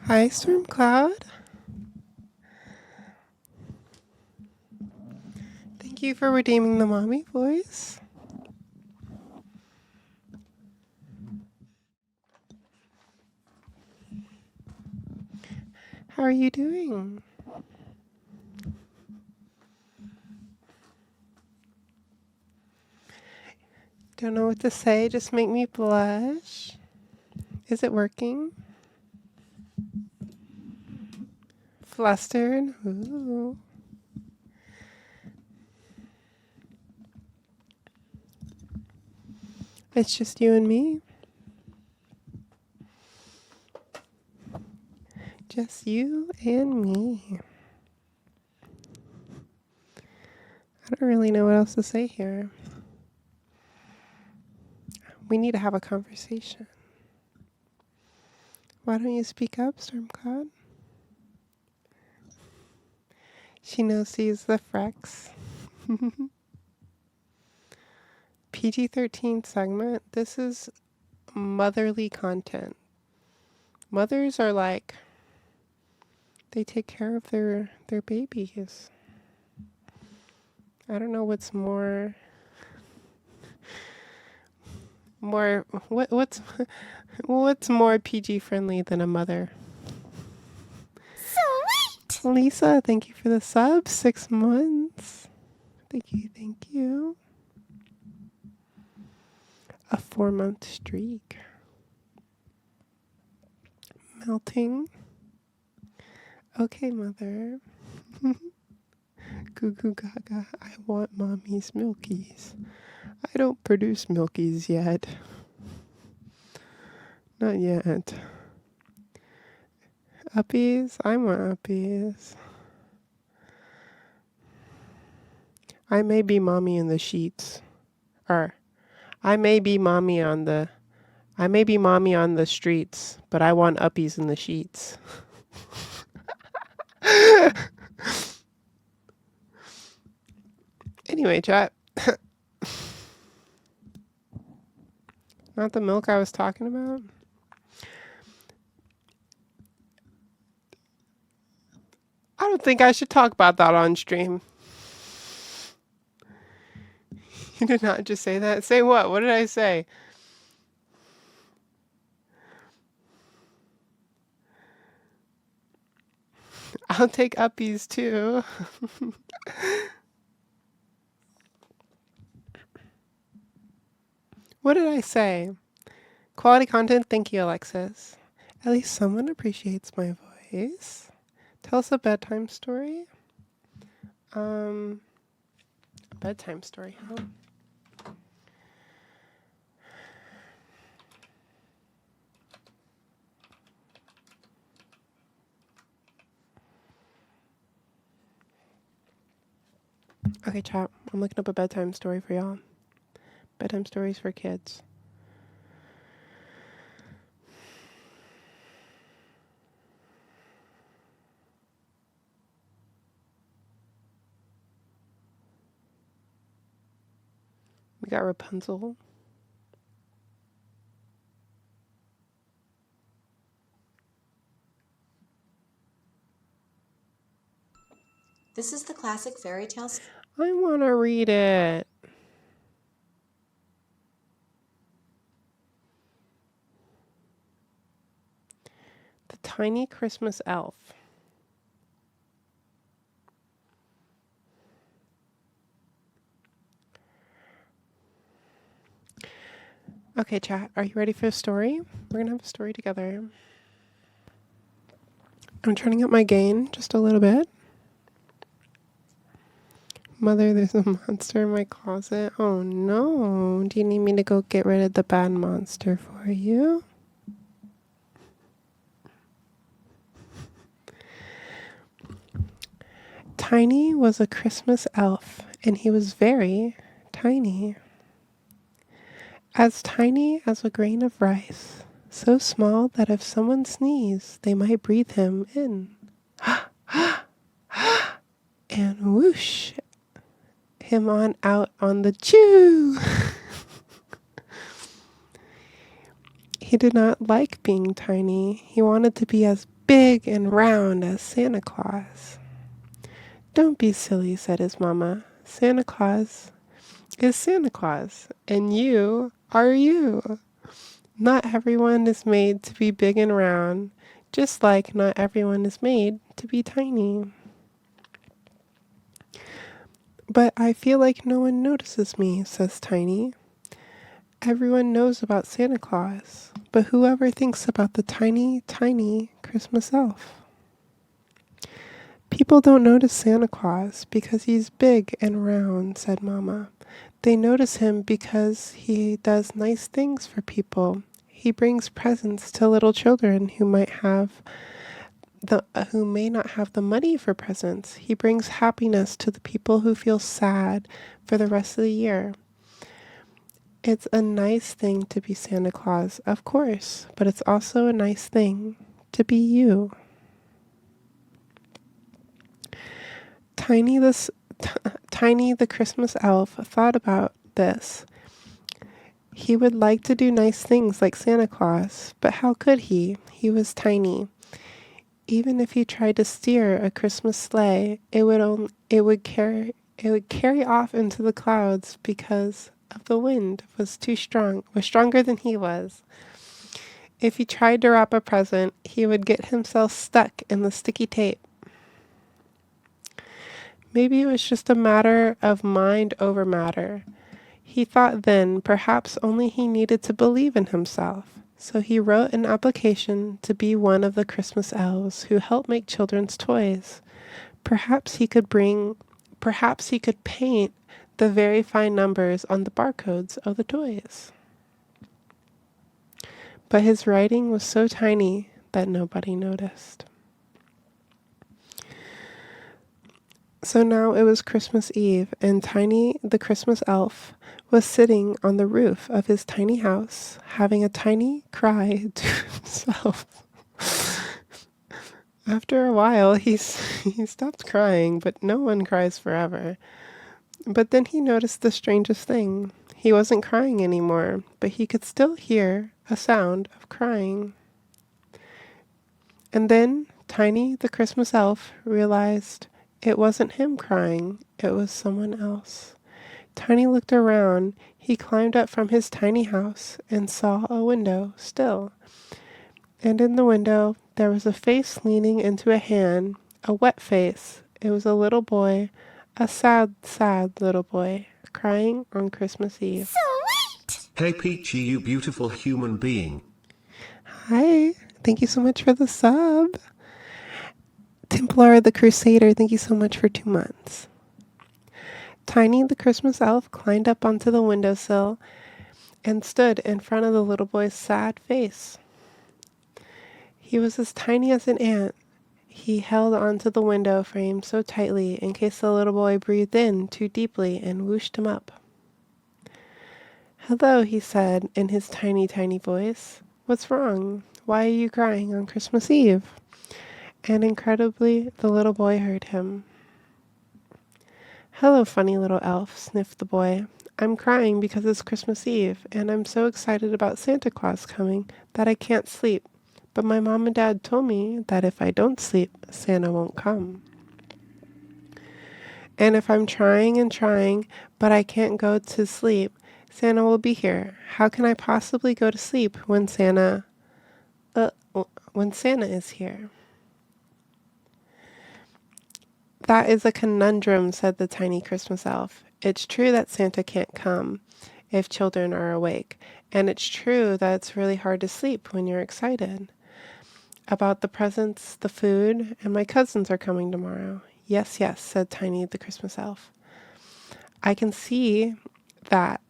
Hi, Stormcloud. Thank you for redeeming the mommy voice. How are you doing? Don't know what to say, just make me blush. Is it working? Flustered? Ooh. It's just you and me. Just you and me. I don't really know what else to say here. We need to have a conversation. Why don't you speak up, Stormcloud? She knows she's the Frex. PG-13 segment. This is motherly content. Mothers are like, they take care of their babies. I don't know what's what's more PG friendly than a mother. Sweet! Lisa, thank you for the sub. 6 months. Thank you. A 4-month streak. Melting. Okay, mother. Goo goo gaga. I want mommy's milkies. I don't produce milkies yet. Not yet. Uppies? I want uppies. I may be mommy in the sheets. Or, I may be mommy on the streets, but I want uppies in the sheets. Anyway, chat. Not the milk I was talking about. I don't think I should talk about that on stream. You did not just say that. Say what? What did I say? I'll take uppies too. What did I say? Quality content? Thank you, Alexis. At least someone appreciates my voice. Tell us a bedtime story. A bedtime story, huh? Okay, chat. I'm looking up a bedtime story for y'all. Bedtime stories for kids. We got Rapunzel. This is the classic fairy tale. I want to read it. The Tiny Christmas Elf. Okay, chat. Are you ready for a story? We're going to have a story together. I'm turning up my gain just a little bit. Mother, there's a monster in my closet. Oh no. Do you need me to go get rid of the bad monster for you? Tiny was a Christmas elf, and he was very tiny. As tiny as a grain of rice, so small that if someone sneezed, they might breathe him in. And whoosh, him on out on the chew. He did not like being tiny. He wanted to be as big and round as Santa Claus. Don't be silly, said his mama. Santa Claus is Santa Claus, and you are you. Not everyone is made to be big and round, just like not everyone is made to be tiny. But I feel like no one notices me, says Tiny. Everyone knows about Santa Claus, but whoever thinks about the tiny, tiny Christmas elf? People don't notice Santa Claus because he's big and round, said Mama. They notice him because he does nice things for people. He brings presents to little children who may not have the money for presents. He brings happiness to the people who feel sad for the rest of the year. It's a nice thing to be Santa Claus, of course, but it's also a nice thing to be you. Tiny the Christmas elf thought about this. He would like to do nice things like Santa Claus, but how could he? He was tiny. Even if he tried to steer a Christmas sleigh, it would carry off into the clouds because of the wind was stronger than he was. If he tried to wrap a present, he would get himself stuck in the sticky tape. Maybe it was just a matter of mind over matter. He thought then perhaps only he needed to believe in himself. So he wrote an application to be one of the Christmas elves who help make children's toys. Perhaps he could paint the very fine numbers on the barcodes of the toys. But his writing was so tiny that nobody noticed. So now it was Christmas Eve, and Tiny the Christmas elf was sitting on the roof of his tiny house, having a tiny cry to himself. After a while, he stopped crying, but no one cries forever. But then he noticed the strangest thing. He wasn't crying anymore, but he could still hear a sound of crying. And then Tiny the Christmas elf realized it wasn't him crying, it was someone else. Tiny looked around. He climbed up from his tiny house and saw a window still. And in the window, there was a face leaning into a hand, a wet face. It was a little boy, a sad, sad little boy, crying on Christmas Eve. Sweet! Hey Peachy, you beautiful human being. Hi, thank you so much for the sub. Templar the Crusader, thank you so much for 2 months. Tiny the Christmas elf climbed up onto the windowsill and stood in front of the little boy's sad face. He was as tiny as an ant. He held onto the window frame so tightly in case the little boy breathed in too deeply and whooshed him up. "Hello," he said in his tiny, tiny voice. "What's wrong? Why are you crying on Christmas Eve?" And incredibly, the little boy heard him. "Hello, funny little elf," sniffed the boy. "I'm crying because it's Christmas Eve, and I'm so excited about Santa Claus coming that I can't sleep. But my mom and dad told me that if I don't sleep, Santa won't come. And if I'm trying and trying, but I can't go to sleep, Santa will be here. How can I possibly go to sleep when Santa is here?" "That is a conundrum," said the tiny Christmas elf. "It's true that Santa can't come if children are awake, and it's true that it's really hard to sleep when you're excited about the presents, the food, and my cousins are coming tomorrow." "Yes, yes," said Tiny the Christmas elf. I can see that.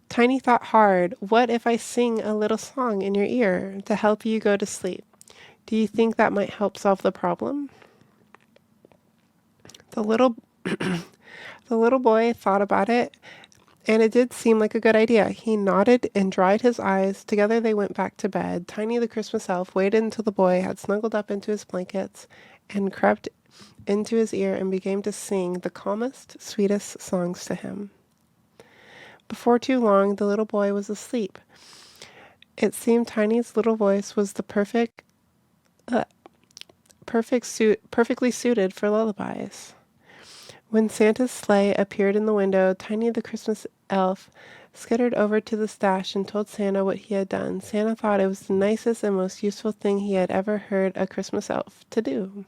Tiny thought hard. What if I sing a little song in your ear to help you go to sleep? Do you think that might help solve the problem?" The little the little boy thought about it, and it did seem like a good idea. He nodded and dried his eyes. Together they went back to bed. Tiny the Christmas elf waited until the boy had snuggled up into his blankets and crept into his ear and began to sing the calmest, sweetest songs to him. Before too long, the little boy was asleep. It seemed Tiny's little voice was the perfect perfectly suited for lullabies. When Santa's sleigh appeared in the window, Tiny the Christmas elf scuttered over to the stash and told Santa what he had done. Santa thought it was the nicest and most useful thing he had ever heard a Christmas elf to do.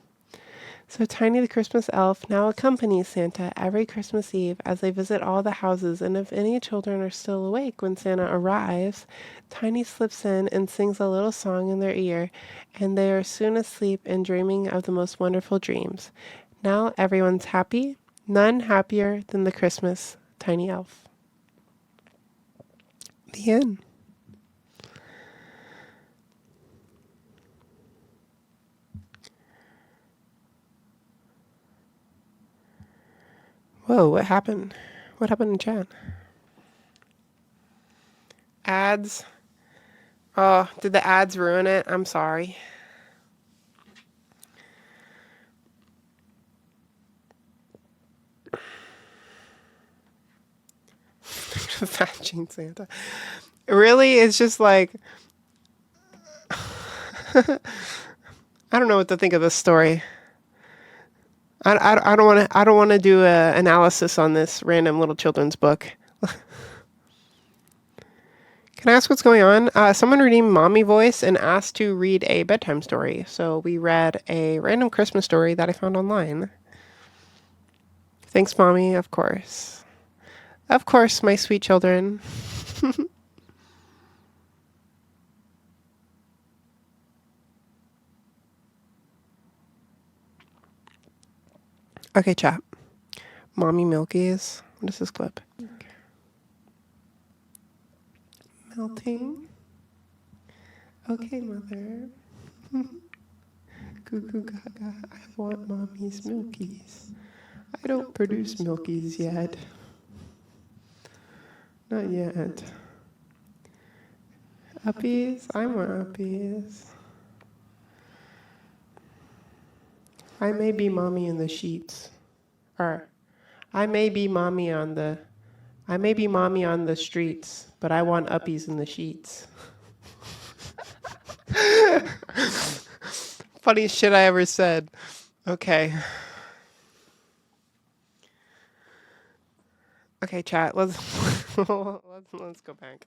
So Tiny the Christmas elf now accompanies Santa every Christmas Eve as they visit all the houses, and if any children are still awake when Santa arrives, Tiny slips in and sings a little song in their ear, and they are soon asleep and dreaming of the most wonderful dreams. Now everyone's happy, none happier than the Christmas tiny elf. The end. Whoa, what happened? What happened in chat? Ads. Oh, did the ads ruin it? I'm sorry. Fat Gene Santa. Really? It's just like I don't know what to think of this story. I don't want to do an analysis on this random little children's book. Can I ask what's going on? Someone redeemed Mommy Voice and asked to read a bedtime story. So we read a random Christmas story that I found online. Thanks, Mommy, of course. Of course, my sweet children. Okay, chat. Mommy Milkies. What is this clip? Melting. Okay, mother. Goo goo gaga. I want mommy's milkies. I don't produce milkies yet. Not yet. Uppies? I want uppies. I may be mommy in the sheets. Or I may be mommy on the streets, but I want uppies in the sheets. Funniest shit I ever said. Okay. Okay, chat. Let's go back.